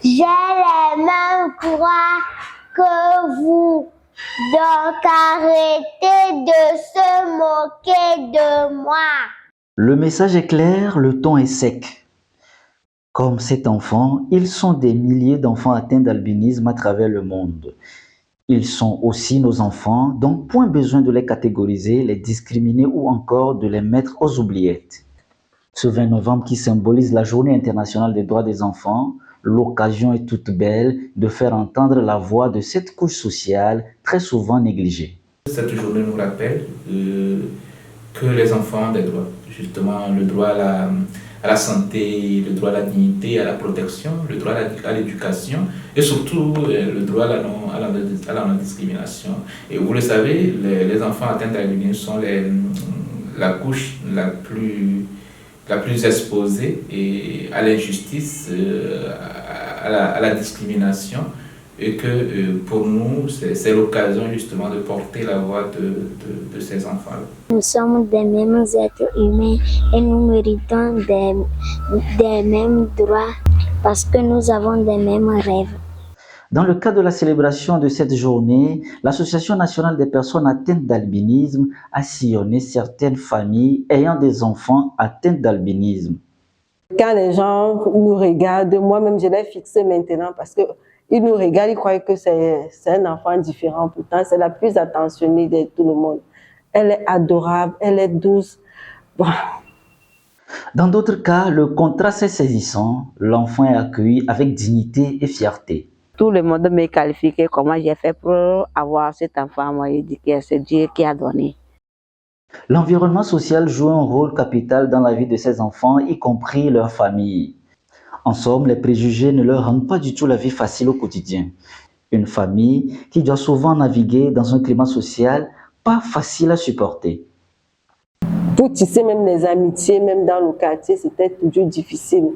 J'ai les mêmes droits que vous, donc arrêtez de se moquer de moi. Le message est clair, le ton est sec. Comme cet enfant, ils sont des milliers d'enfants atteints d'albinisme à travers le monde. Ils sont aussi nos enfants, donc point besoin de les catégoriser, les discriminer ou encore de les mettre aux oubliettes. Ce 20 novembre qui symbolise la Journée internationale des droits des enfants, l'occasion est toute belle de faire entendre la voix de cette couche sociale très souvent négligée. Cette journée nous rappelle que les enfants ont des droits, justement le droit à la santé, le droit à la dignité, à la protection, le droit à l'éducation et surtout le droit à la non-discrimination. Et vous le savez, les enfants atteints d'albinisme sont la couche la plus exposée et à l'injustice, à la discrimination. Et que pour nous, c'est l'occasion justement de porter la voix de ces enfants-là. Nous sommes des mêmes êtres humains et nous méritons des mêmes droits parce que nous avons des mêmes rêves. Dans le cadre de la célébration de cette journée, l'Association nationale des personnes atteintes d'albinisme a sillonné certaines familles ayant des enfants atteints d'albinisme. Quand les gens nous regardent, moi-même je l'ai fixé maintenant parce que ils nous regardent, ils croient que c'est un enfant différent. Pourtant, c'est la plus attentionnée de tout le monde. Elle est adorable, elle est douce. Bon. Dans d'autres cas, le contraste est saisissant. L'enfant est accueilli avec dignité et fierté. Tout le monde me qualifie comment j'ai fait pour avoir cet enfant. Moi, je dis que c'est Dieu qui a donné. L'environnement social joue un rôle capital dans la vie de ces enfants, y compris leur famille. En somme, les préjugés ne leur rendent pas du tout la vie facile au quotidien. Une famille qui doit souvent naviguer dans un climat social pas facile à supporter. Pour tisser même les amitiés, même dans le quartier, c'était toujours difficile.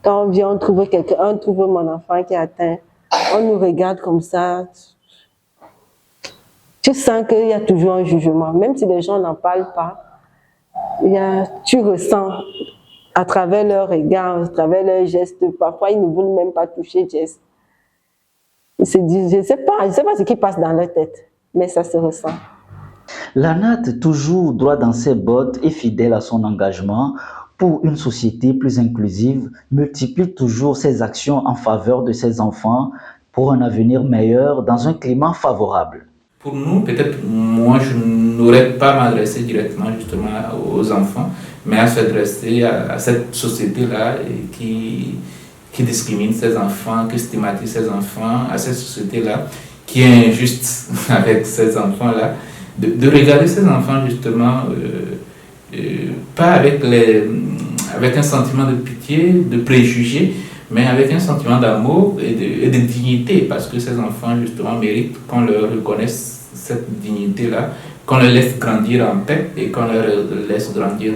Quand on vient, on trouve quelqu'un, on trouve mon enfant qui est atteint, on nous regarde comme ça. Tu sens qu'il y a toujours un jugement, même si les gens n'en parlent pas. Tu ressens à travers leurs regards, à travers leurs gestes. Parfois, ils ne veulent même pas toucher Jess. Ils se disent, je ne sais pas ce qui passe dans leur tête, mais ça se ressent. L'ANAT, toujours droit dans ses bottes et fidèle à son engagement pour une société plus inclusive, multiplie toujours ses actions en faveur de ses enfants pour un avenir meilleur dans un climat favorable. Pour nous, peut-être, moi, je n'aurais pas m'adressé directement justement aux enfants, mais à s'adresser à cette société-là qui discrimine ces enfants, qui stigmatise ces enfants, à cette société-là qui est injuste avec ces enfants-là, de regarder ces enfants justement, pas avec un sentiment de pitié, de préjugé, mais avec un sentiment d'amour et de dignité, parce que ces enfants justement méritent qu'on leur reconnaisse cette dignité-là, qu'on les laisse grandir en paix et qu'on leur laisse grandir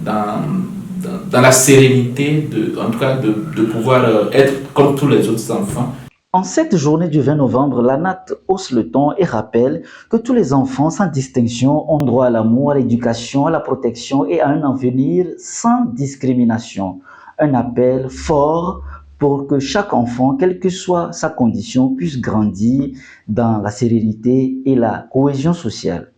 dans la sérénité, en tout cas de pouvoir être comme tous les autres enfants. En cette journée du 20 novembre, l'ANAT hausse le ton et rappelle que tous les enfants sans distinction ont droit à l'amour, à l'éducation, à la protection et à un avenir sans discrimination. Un appel fort pour que chaque enfant, quelle que soit sa condition, puisse grandir dans la sérénité et la cohésion sociale.